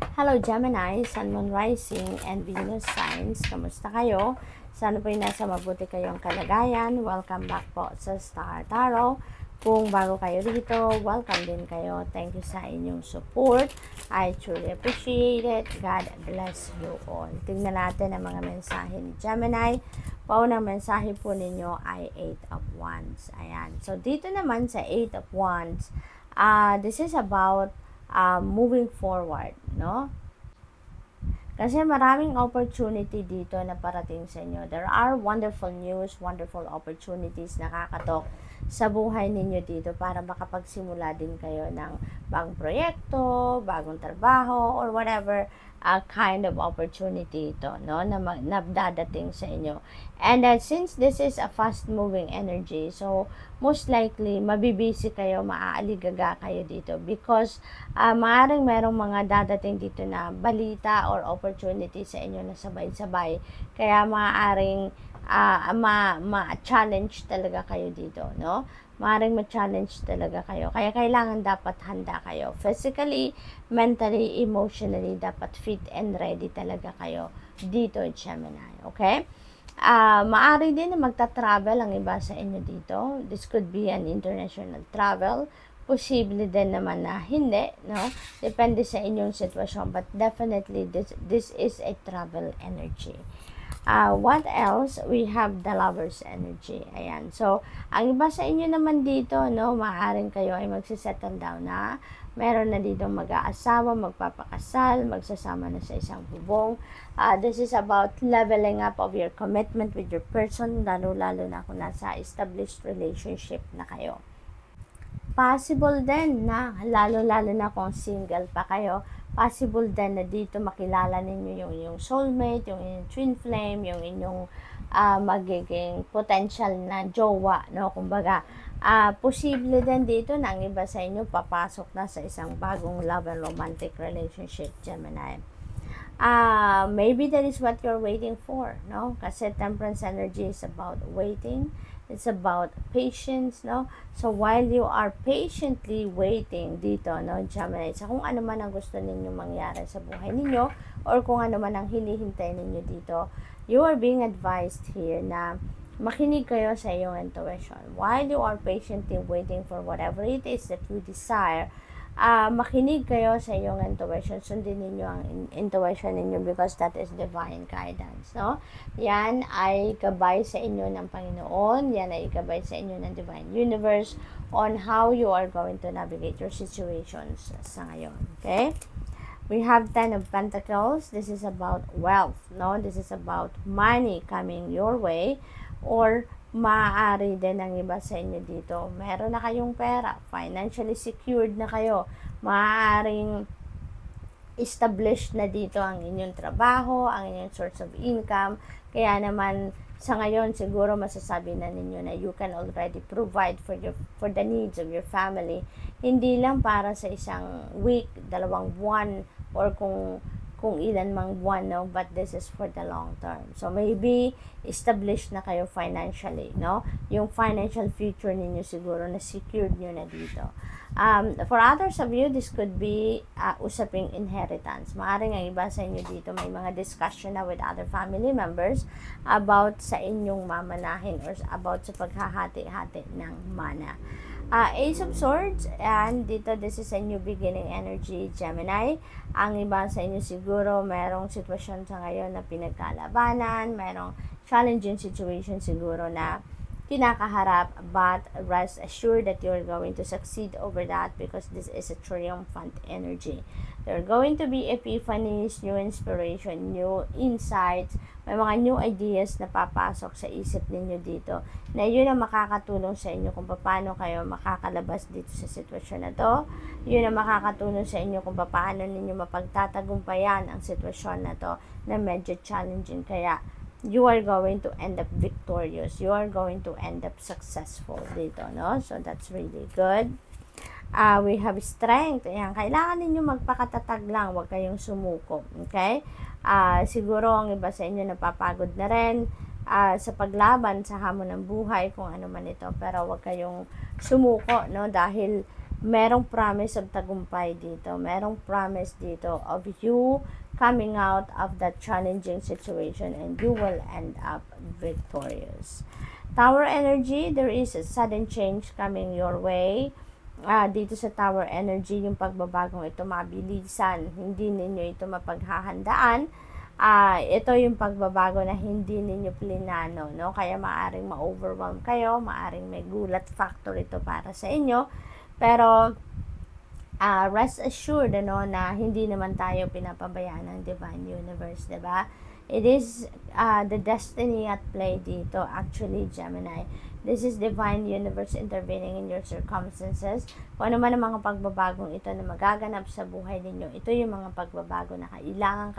Hello Gemini, Sun, Moon, Rising, and Venus signs. Kamusta kayo? Sana po yung nasa mabuti kayong kalagayan. Welcome back po sa Star Tarot. Kung bago kayo rito, welcome din kayo. Thank you sa inyong support. I truly appreciate it. God bless you all. Tingnan natin ang mga mensahe ni Gemini. Paunang mensahe po ninyo ay 8 of Wands. Ayan. So, dito naman sa 8 of Wands, this is about moving forward, no? Kasi maraming opportunity dito na parating sa inyo. There are wonderful news, wonderful opportunities na kakatok sa buhay ninyo dito para makapagsimula din kayo ng bagong proyekto, bagong trabaho, or whatever kind of opportunity ito, no, na dadating sa inyo. And since this is a fast-moving energy, so most likely, mabibisi kayo, maaaligaga kayo dito because maaaring merong mga dadating dito na balita or opportunity sa inyo na sabay-sabay. Kaya maaaring ma-challenge talaga kayo dito, no? Maaaring ma-challenge talaga kayo. Kaya kailangan dapat handa kayo. Physically, mentally, emotionally, dapat fit and ready talaga kayo dito, Gemini. Okay? Maaari din na magta-travel ang iba sa inyo dito. This could be an international travel. Posible din naman na hindi, no? Depende sa inyong sitwasyon. But definitely, this is a travel energy. What else? We have the Lover's energy. Ayan. So, ang iba sa inyo naman dito, no, maaaring kayo ay magsisettle down na. Meron na dito mag-aasawa, magpapakasal, magsasama na sa isang bubong. This is about leveling up of your commitment with your person, lalo-lalo na kung nasa established relationship na kayo. Possible din na, lalo-lalo na kung single pa kayo, possible din na dito makilala ninyo yung inyong soulmate, yung inyong twin flame, yung inyong magiging potential na jowa, no? Kumbaga, posible din dito na ang iba sa inyo papasok na sa isang bagong love and romantic relationship, Gemini. Maybe that is what you're waiting for, no? Kasi Temperance energy is about waiting. It's about patience, no? So, while you are patiently waiting dito, no, Gemini, sa kung ano man ang gusto ninyo mangyari sa buhay ninyo, or kung ano man ang hinihintay ninyo dito, you are being advised here na makinig kayo sa iyong intuition. While you are patiently waiting for whatever it is that you desire, makinig kayo sa iyong intuition. Sundin ninyo ang intuition ninyo because that is divine guidance, no? Yan ay gabay sa inyo ng Panginoon. Yan ay gabay sa inyo ng divine universe on how you are going to navigate your situations sa ngayon. Okay? We have 10 of Pentacles. This is about wealth, no? This is about money coming your way, or maaari din ang iba sa inyo dito. Meron na kayong pera, financially secured na kayo. Maaaring established na dito ang inyong trabaho, ang inyong source of income. Kaya naman sa ngayon siguro masasabi na ninyo na you can already provide for the needs of your family. Hindi lang para sa isang week, 2 buwan, or kung ilan mang buwan, no? But this is for the long term. So, maybe established na kayo financially, no? Yung financial future ninyo siguro na secured nyo na dito. For others of you, this could be usaping inheritance. Maaring ang iba sa inyo dito may mga discussion na with other family members about sa inyong mamanahin or about sa paghahati-hati ng mana. Ace of Swords, and dito this is a new beginning energy, Gemini. Ang iba sa inyo siguro merong sitwasyon sa ngayon na pinagkalabanan, merong challenging situation siguro na kinakaharap, but rest assured that you're going to succeed over that because this is a triumphant energy. There are going to be epiphanies, new inspiration, new insights, may mga new ideas na papasok sa isip ninyo dito na yun ang makakatulong sa inyo kung paano kayo makakalabas dito sa sitwasyon na to. Yun ang makakatulong sa inyo kung paano ninyo mapagtatagumpayan ang sitwasyon na to na medyo challenging. Kaya you are going to end up victorious. You are going to end up successful dito, no? So, that's really good. We have strength. Ayan, kailangan ninyo magpakatatag lang. Huwag kayong sumuko. Okay? Siguro ang iba sa inyo napapagod na rin sa paglaban sa hamon ng buhay, kung ano man ito. Pero huwag kayong sumuko, no? Dahil merong promise of tagumpay dito. Merong promise dito of you coming out of that challenging situation and you will end up victorious. Tower energy, there is a sudden change coming your way. Dito sa Tower energy, yung pagbabagong ito mabilisan. Hindi ninyo ito mapaghahandaan. Ito yung pagbabago na hindi ninyo plinano, no? Kaya maaring ma-overwhelm kayo, maaring may gulat factor ito para sa inyo. Pero rest assured na hindi naman tayo pinapabayaan ng Divine Universe, diba? It is the destiny at play dito, actually, Gemini. This is Divine Universe intervening in your circumstances. Kung ano man ang mga pagbabagong ito na magaganap sa buhay ninyo, ito yung mga pagbabago na kailangan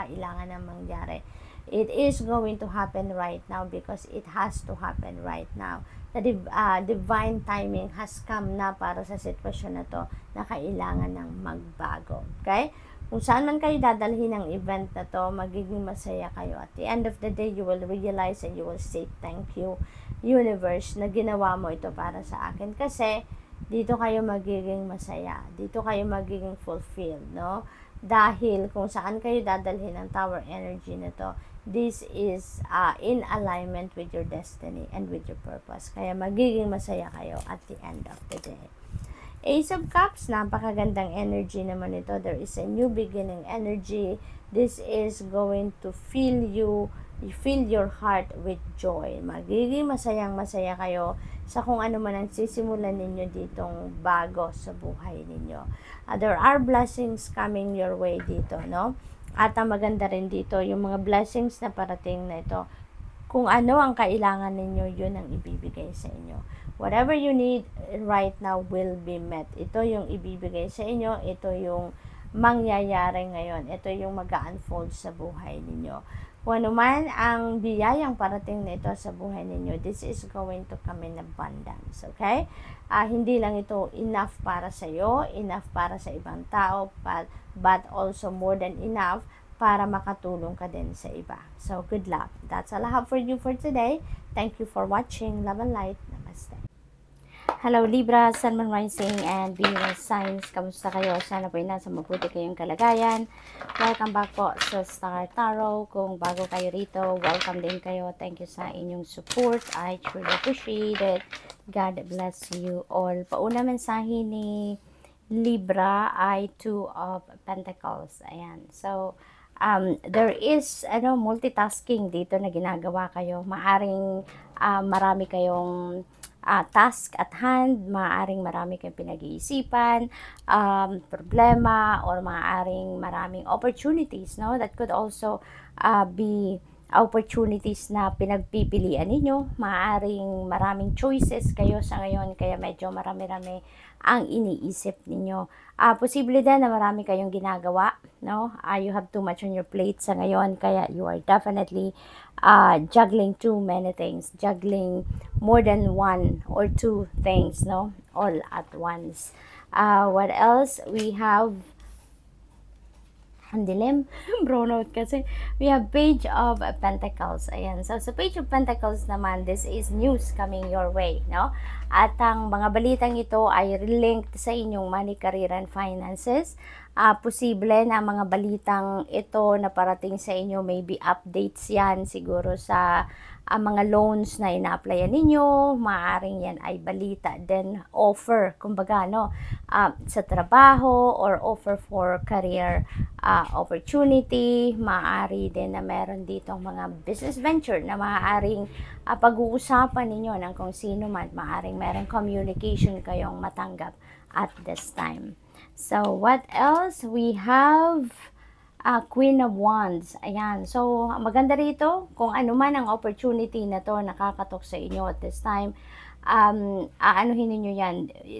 na mangyari. It is going to happen right now because it has to happen right now. The divine timing has come na para sa sitwasyon na to na kailangan ng magbago. Okay? Kung saan man kayo dadalhin ng event na to, magiging masaya kayo. At the end of the day, you will realize and you will say, thank you, universe, na ginawa mo ito para sa akin. Kasi, dito kayo magiging masaya. Dito kayo magiging fulfilled, no? Dahil kung saan kayo dadalhin ng Tower energy na to, this is in alignment with your destiny and with your purpose. Kaya magiging masaya kayo at the end of the day. Ace of Cups, napakagandang energy naman ito. There is a new beginning energy. This is going to fill your heart with joy. Magiging masayang-masaya kayo sa kung ano man ang sisimulan ninyo ditong bago sa buhay ninyo. There are blessings coming your way dito, no? At ang maganda rin dito, yung mga blessings na parating na ito, kung ano ang kailangan ninyo, yun ang ibibigay sa inyo. Whatever you need right now will be met. Ito yung ibibigay sa inyo. Ito yung mangyayari ngayon. Ito yung mag-unfold sa buhay ninyo. Kung ano man ang biyayang parating na ito sa buhay ninyo, this is going to come in abundance. Okay? Hindi lang ito enough para sa iyo, enough para sa ibang tao, but also more than enough para makatulong ka din sa iba. So, good luck. That's all I have for you for today. Thank you for watching. Love and light. Namaste. Hello Libra, Sun, Moon, Rising, and Venus signs. Kamusta kayo? Sana po nasa mabuti kayong kalagayan. Welcome back po sa Star Tarot. Kung bago kayo rito, welcome din kayo. Thank you sa inyong support. I truly appreciate it. God bless you all. Pauna mensahe ni Libra ay Two of Pentacles. Ayan. So, there is multitasking dito na ginagawa kayo. Maaring marami kayong task at hand, maaaring marami kayong pinag-iisipan, problema, or maaaring maraming opportunities, no? That could also be opportunities na pinagpipilian ninyo. Maaaring maraming choices kayo sa ngayon, kaya medyo marami-rami ang iniisip ninyo. Posible din na marami kayong ginagawa, no? You have too much on your plate sa ngayon, kaya you are definitely juggling too many things, juggling more than one or two things, no? All at once. What else? We have ang dilim, brown out kasi. We have Page of Pentacles. Ayan. So, sa Page of Pentacles naman, this is news coming your way, no? At ang mga balitang ito ay linked sa inyong money, career, and finances. Posible na mga balitang ito na parating sa inyo, maybe updates yan siguro sa mga loans na ina-applyan ninyo, maaaring yan ay balita, then offer, kumbaga, no, sa trabaho or offer for career opportunity, maaari din na meron ditong mga business venture na maaaring pag-uusapan ninyo ng kung sino man, maaaring meron communication kayong matanggap at this time. So, what else? We have Queen of Wands. Ayan. So, maganda rito, kung ano man ang opportunity na to nakakatok sa inyo at this time, aanuhin ninyo yan.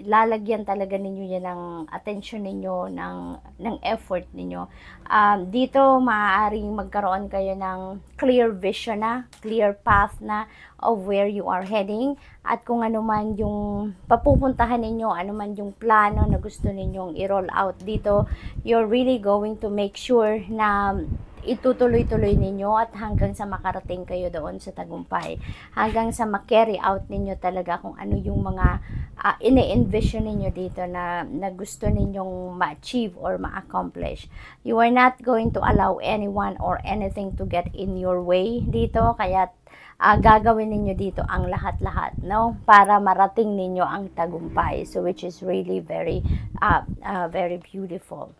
Lalagyan talaga ninyo yan ng attention ninyo, ng effort ninyo. Dito, maaaring magkaroon kayo ng clear vision na, clear path na of where you are heading. At kung ano man yung papupuntahan ninyo, ano man yung plano na gusto ninyong i-roll out dito, you're really going to make sure na itutuloy-tuloy ninyo at hanggang sa makarating kayo doon sa tagumpay. Hanggang sa ma-carry out ninyo talaga kung ano yung mga ine-envision ninyo dito na gusto ninyong ma-achieve or ma-accomplish. You are not going to allow anyone or anything to get in your way dito, kaya gagawin ninyo dito ang lahat-lahat, no? Para marating ninyo ang tagumpay. So, which is really very beautiful.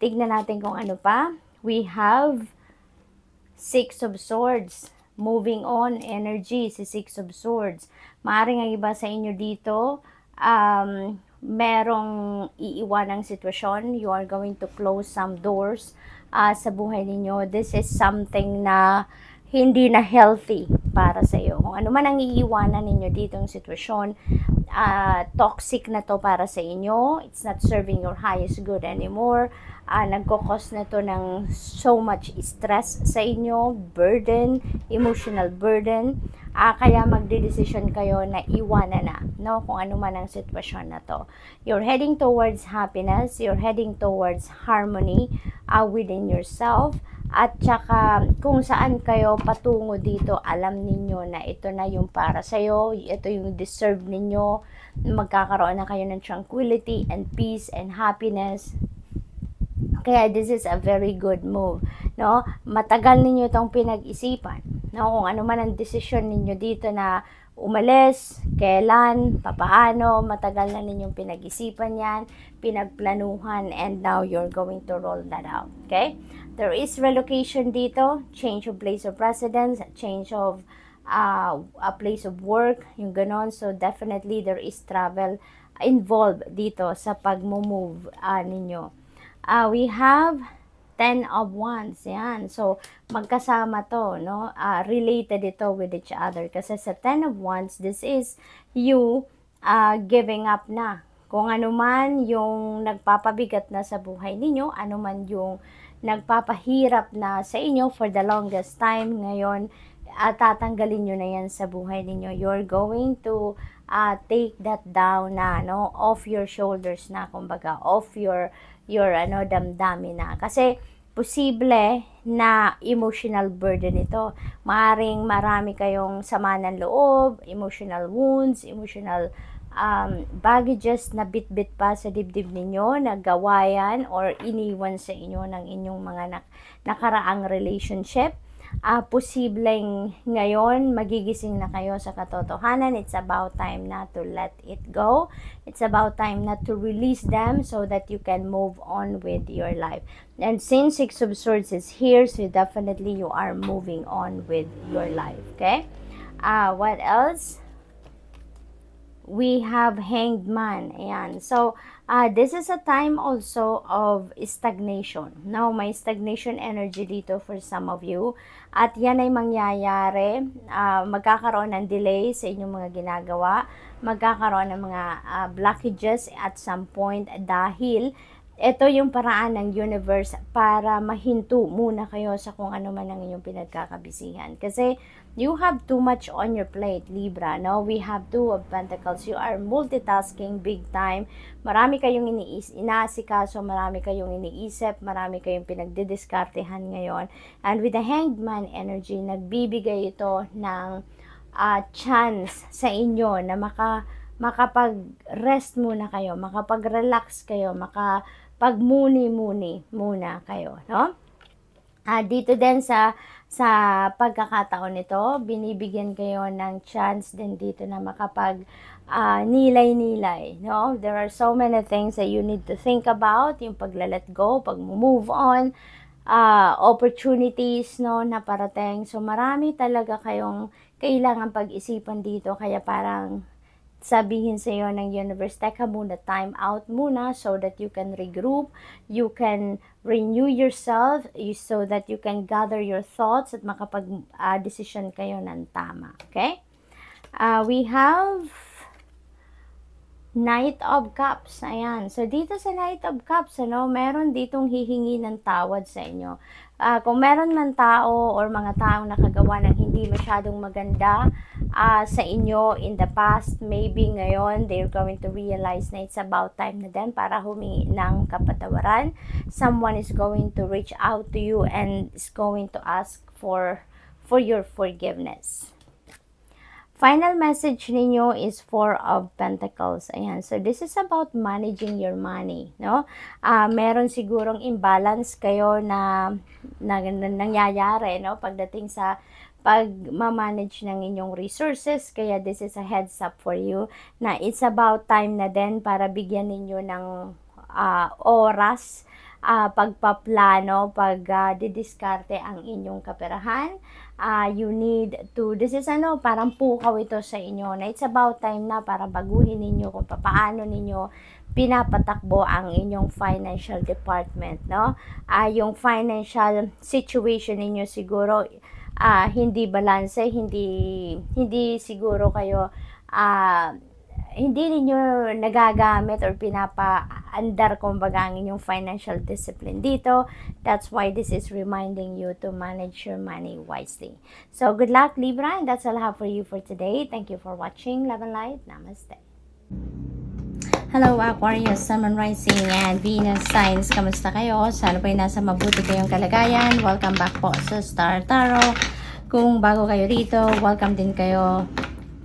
Tignan natin kung ano pa. We have Six of Swords. Moving on, energy, si Six of Swords. Maaaring ang iba sa inyo dito, merong iiwanang sitwasyon. You are going to close some doors sa buhay ninyo. This is something na hindi na healthy para sa iyo. Kung ano man ang iiwanan ninyo ditong sitwasyon, toxic na to para sa inyo. It's not serving your highest good anymore. Nagkukos na to ng so much stress sa inyo, burden, emotional burden. Kaya magdedesisyon kayo na iwanan na, no? Kung ano man ang sitwasyon na to. You're heading towards happiness, you're heading towards harmony within yourself. At saka kung saan kayo patungo dito, alam ninyo na ito na yung para sa'yo, ito yung deserve ninyo, magkakaroon na kayo ng tranquility and peace and happiness. Kaya this is a very good move, no? Matagal ninyo itong pinag-isipan, no? Kung ano man ang desisyon ninyo dito na umalis, kailan, papaano, matagal na ninyong pinag-isipan yan, pinagplanuhan, and now you're going to roll that out, okay? There is relocation dito, change of place of residence, change of a place of work, yung ganon. So, definitely, there is travel involved dito sa pag-move ninyo. We have 10 of Wands, yan. So, magkasama to, no? Related ito with each other. Kasi sa 10 of Wands, this is you giving up na. Kung ano man yung nagpapabigat na sa buhay ninyo, ano man yung nagpapahirap na sa inyo for the longest time, ngayon, tatanggalin nyo na yan sa buhay ninyo. You're going to take that down na, no? Off your shoulders na, kumbaga, off your damdamin na. Kasi, posible na emotional burden ito. Maaring marami kayong sama ng loob, emotional wounds, emotional baggages na bit-bit pa sa dibdib ninyo, nagawayan or iniwan sa inyo ng inyong mga nakaraang relationship. Posibleng ngayon magigising na kayo sa katotohanan. It's about time na to let it go. It's about time na to release them so that you can move on with your life. And since Six of Swords is here, so definitely you are moving on with your life, okay? What else? We have Hanged Man. Ayan. So, this is a time also of stagnation. Now, may stagnation energy dito for some of you. At yan ay mangyayari. Magkakaroon ng delay sa inyong mga ginagawa. Magkakaroon ng mga blockages at some point dahil ito yung paraan ng universe para mahinto muna kayo sa kung ano man ang inyong pinagkakabisihan. Kasi you have too much on your plate, Libra. No? We have Two of Pentacles. You are multitasking big time. Marami kayong inaasikaso, marami kayong iniisip, marami kayong pinagdidiskartehan ngayon. And with the Hanged Man energy, nagbibigay ito ng chance sa inyo na makapag-rest muna kayo, makapag-relax kayo, pagmuni-muni muna kayo, no? Dito din sa pagkakataon nito, binibigyan kayo ng chance din dito na makapag nilay-nilay, no? There are so many things that you need to think about, yung pagla-let go, pag-move on, opportunities, no, na parating. So, marami talaga kayong kailangan pag-isipan dito, kaya parang sabihin sa iyo ng universe, teka muna, time out muna so that you can regroup, you can renew yourself so that you can gather your thoughts at makapag-decision kayo ng tama. Okay? We have Knight of Cups. Ayan. So, dito sa Knight of Cups, meron ditong hihingi ng tawad sa inyo. Kung meron man tao or mga taong nakagawa ng hindi masyadong maganda sa inyo in the past. Maybe ngayon, they're going to realize na it's about time na din para humingi ng kapatawaran. Someone is going to reach out to you and is going to ask for your forgiveness. Final message ninyo is Four of Pentacles. Ayan. So, this is about managing your money, no? Meron sigurong imbalance kayo na nangyayari, no? Pagdating sa pag-manage ng inyong resources. Kaya, this is a heads up for you na it's about time na din para bigyan ninyo ng oras, pagpaplano, didiskarte ang inyong kaperahan. You need to, this is parang pukaw ito sa inyo na it's about time na para baguhin ninyo kung paano ninyo pinapatakbo ang inyong financial department, no? Yung financial situation ninyo siguro hindi balanse, hindi siguro kayo hindi ninyo nagagamit or pinapa-andar kumbaga ang inyong financial discipline dito. That's why this is reminding you to manage your money wisely. So, good luck, Libra, and that's all I have for you for today. Thank you for watching. Love and light. Namaste. Hello, Aquarius, Sun, Moon, Rising, and Venus signs. Kamusta kayo? Sana po'y nasa mabuti kayong kalagayan. Welcome back po sa Star Tarot. Kung bago kayo rito, welcome din kayo.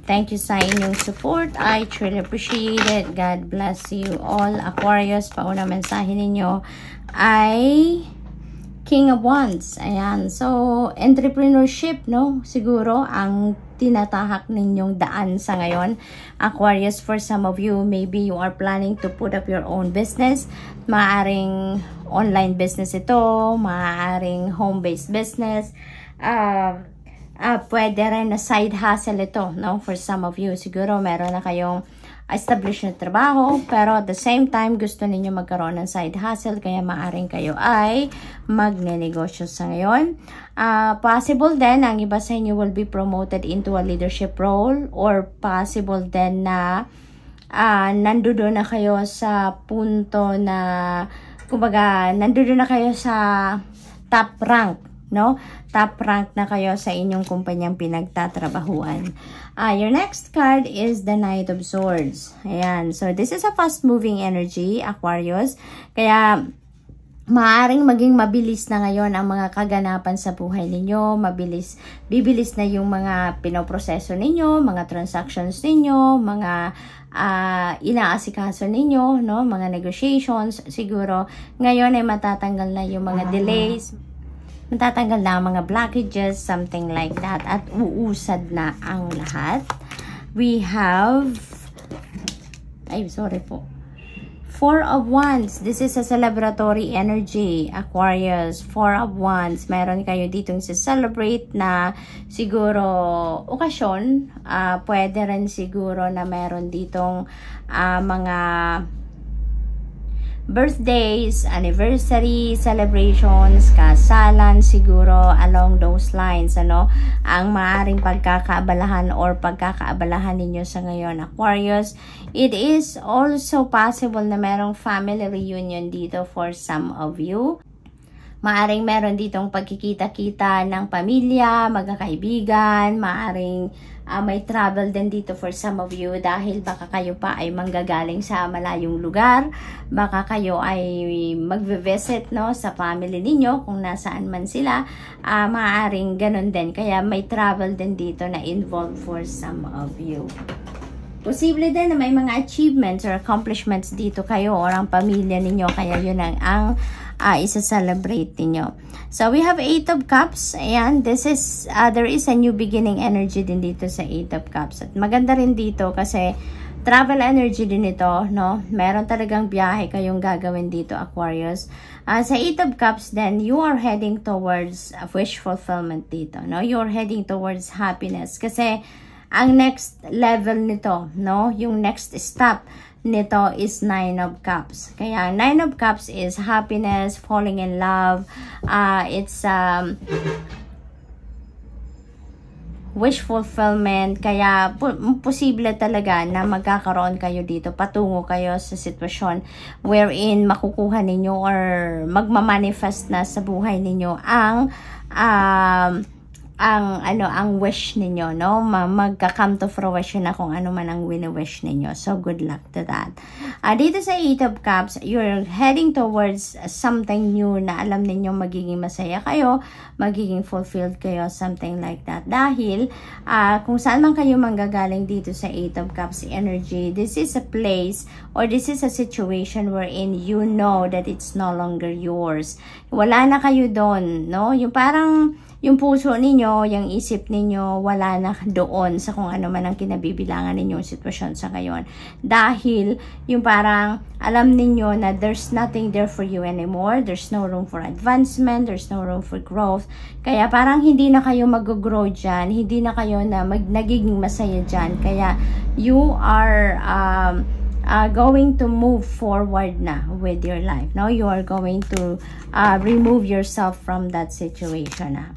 Thank you sa inyong support. I truly appreciate it. God bless you all. Aquarius, pauna mensahe ninyo ay King of Wands. Ayan. So, entrepreneurship, no? Siguro, ang tinatahak ninyong daan sa ngayon. Aquarius, for some of you, maybe you are planning to put up your own business. Maaring online business ito. Maaring home-based business. Pwede rin na side hustle ito, no? For some of you, siguro meron na kayong established na trabaho, pero at the same time, gusto ninyo magkaroon ng side hustle, kaya maaring kayo ay magnenegosyo sa ngayon. Possible din, ang iba sa inyo will be promoted into a leadership role, or possible din na nandoon na kayo sa punto na, kumbaga, nandoon na kayo sa top rank, no? Top rank na kayo sa inyong kumpanyang pinagtatrabahuan. Your next card is the Knight of Swords. Ayan. So, this is a fast-moving energy, Aquarius. Kaya, maaring maging mabilis na ngayon ang mga kaganapan sa buhay ninyo. Bibilis na yung mga pinoproseso ninyo, mga transactions ninyo, mga inaasikaso ninyo, no? Mga negotiations. Siguro, ngayon ay matatanggal na yung mga delays. Matatanggal na ang mga blockages, something like that. At uusad na ang lahat. We have, Four of Wands. This is a celebratory energy, Aquarius. Four of Wands. Meron kayo ditong celebrate na siguro okasyon. Pwede rin siguro na meron ditong mga birthdays, anniversary, celebrations, kasalan, siguro along those lines, ano, ang maaring pagkakaabalahan or pagkakaabalahan ninyo sa ngayon, Aquarius. It is also possible na merong family reunion dito for some of you. Maaring meron ditong pagkikita-kita ng pamilya, magkakaibigan, maaring may travel din dito for some of you dahil baka kayo pa ay manggagaling sa malayong lugar, baka kayo ay magve-visit, no, sa family ninyo kung nasaan man sila. Maaring ganun din, kaya may travel din dito na involved for some of you. Posible din na may mga achievements or accomplishments dito kayo or ang pamilya ninyo, kaya yun ang isa-celebrate ninyo. So, we have 8 of Cups. Ayan, this is, there is a new beginning energy din dito sa 8 of Cups. At maganda rin dito kasi travel energy din ito, no? Meron talagang biyahe kayong gagawin dito, Aquarius. Sa 8 of Cups then, you are heading towards wish fulfillment dito, no? You are heading towards happiness. Kasi, ang next level nito, no? Yung next step nito is 9 of Cups. Kaya 9 of Cups is happiness, falling in love. It's wish fulfillment. Kaya posible talaga na magkakaroon kayo dito. Patungo kayo sa sitwasyon wherein makukuha ninyo or magmamanifest na sa buhay ninyo ang ang wish ninyo, no? Magka-come to fruition na kung ano man ang wini-wish ninyo. So, good luck to that. Dito sa 8 of Cups, you're heading towards something new na alam ninyo magiging masaya kayo, magiging fulfilled kayo, something like that. Dahil, kung saan man kayo manggagaling dito sa 8 of Cups energy, this is a place or this is a situation wherein you know that it's no longer yours. Wala na kayo doon, no? Yung parang yung puso ninyo, yung isip ninyo, wala na doon sa kung ano man ang kinabibilangan ninyong sitwasyon sa ngayon. Dahil, yung parang, alam ninyo na there's nothing there for you anymore. There's no room for advancement. There's no room for growth. Kaya parang hindi na kayo mag-grow dyan. Hindi na kayo na nagiging masaya dyan. Kaya, you are going to move forward na with your life. No? You are going to remove yourself from that situation na.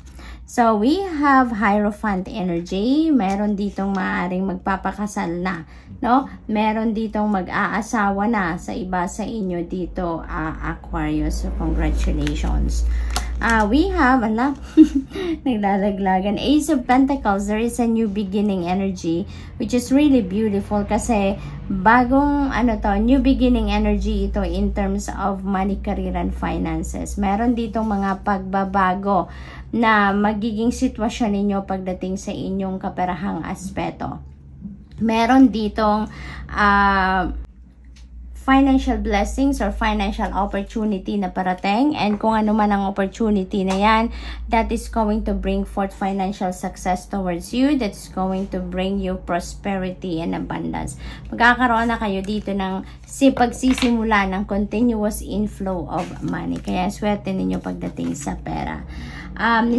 So, we have Hierophant energy. Meron ditong maaaring magpapakasal na. No? Meron ditong mag-aasawa na sa iba sa inyo dito, Aquarius. So, congratulations. We have, naglalaglagan, Ace of Pentacles. There is a new beginning energy, which is really beautiful kasi bagong, new beginning energy ito in terms of money, career, and finances. Meron ditong mga pagbabago na magiging sitwasyon ninyo pagdating sa inyong kaperahang aspeto. Meron ditong financial blessings or financial opportunity na parating, and kung ano man ang opportunity na yan, that is going to bring forth financial success towards you, that is going to bring you prosperity and abundance. Magkakaroon na kayo dito ng pagsisimula ng continuous inflow of money, kaya swerte ninyo pagdating sa pera.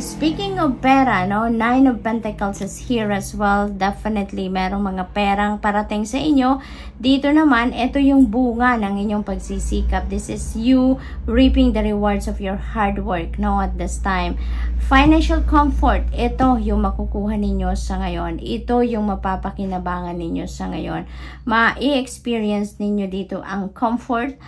Speaking of pera, no, 9 of Pentacles is here as well. Definitely, merong mga perang parating sa inyo. Dito naman, ito yung bunga ng inyong pagsisikap. This is you reaping the rewards of your hard work, no, at this time. Financial comfort, ito yung makukuha ninyo sa ngayon. Ito yung mapapakinabangan ninyo sa ngayon. Ma-experience ninyo dito ang comfort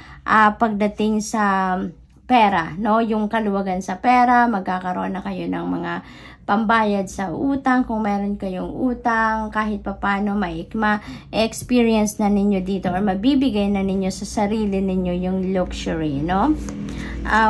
pagdating sa pera, no? Yung kaluwagan sa pera, magkakaroon na kayo ng mga pambayad sa utang, kung meron kayong utang, kahit papano ma-experience na ninyo dito or mabibigay na ninyo sa sarili ninyo yung luxury, no?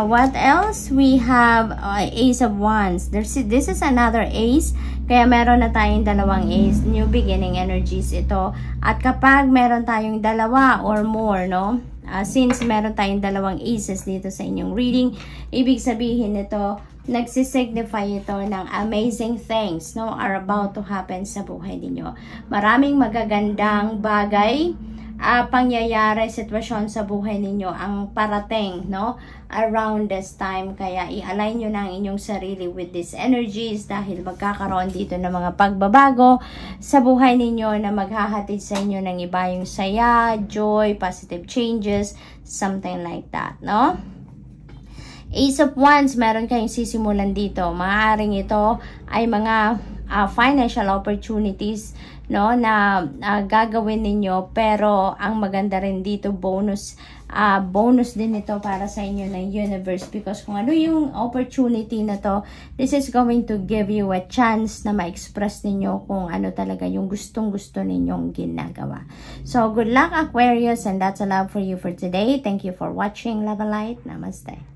What else? We have Ace of Wands. This is another Ace, kaya meron na tayong dalawang Ace, new beginning energies ito. At kapag meron tayong dalawa or more, no? Since meron tayong dalawang aces dito sa inyong reading, ibig sabihin nito, nagsisignify ito ng amazing things, no, are about to happen sa buhay ninyo. Maraming magagandang bagay, pangyayari, sitwasyon sa buhay ninyo ang parating, no, around this time. Kaya i-align nyo na ang inyong sarili with these energies dahil magkakaroon dito ng mga pagbabago sa buhay ninyo na maghahatid sa inyo ng iba yung saya, joy, positive changes, something like that, no? Ace of Wands, meron kayong sisimulan dito. Maaaring ito ay mga financial opportunities, no, na gagawin ninyo, pero ang maganda rin dito, bonus din ito para sa inyo ng universe, because kung ano yung opportunity na to, this is going to give you a chance na ma-express ninyo kung ano talaga yung gustong-gusto ninyong ginagawa. So, good luck, Aquarius, and that's a love for you for today. Thank you for watching. Love and light. Namaste.